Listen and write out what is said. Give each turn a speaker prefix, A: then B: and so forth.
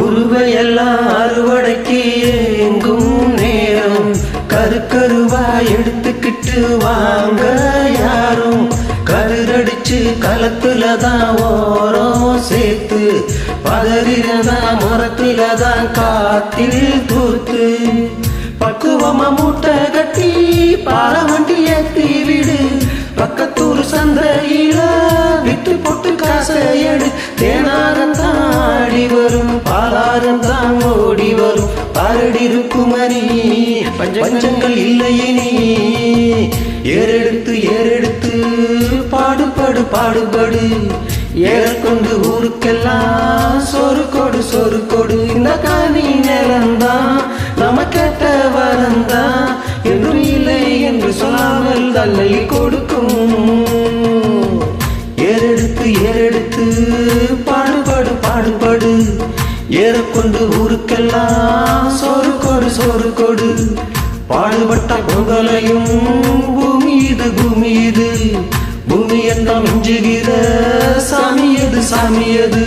A: குருவையெல்லாம் அறுவடைக்கு எங்கும் நேரம் கருக்கருவா எடுத்துக்கிட்டு வாங்க யாரும் கருரடிச்சு களத்துலதான் ஓரம் சேர்த்து பதறினதான் மரத்துலதான் காத்தில் தூத்து பக்குவமா மூட்டை கட்டி பாலவண்டி ஏத்தி விடு பக்கத்தூர் சந்தையில விட்டு போட்டு காசை எடு தேனாரந்தான் ஆடி வரும் பாலாரந்தான் ஓடி வரும் பாரடி இருக்குமரி பஞ்சங்கள் இல்லையினி ஏறெடுத்து பாடுபடு பாடுபடு ஏறக்கொண்டு ஊருக்கெல்லாம் சோறு கொடு இந்த காணி நிலந்தான் நம்ம கேட்ட வரந்தான் என்றும் இல்லை என்று சொல்லாமல் தள்ளி கொடுக்கும் ஏறெடுத்து பாடுபடு ஏறக்கொண்டு ஊருக்கெல்லாம் சோறு கொடு பாடுபட்ட பொங்கலையும் பூமி இது பூமி எல்லாம் மிஞ்சுகிற சாமி எது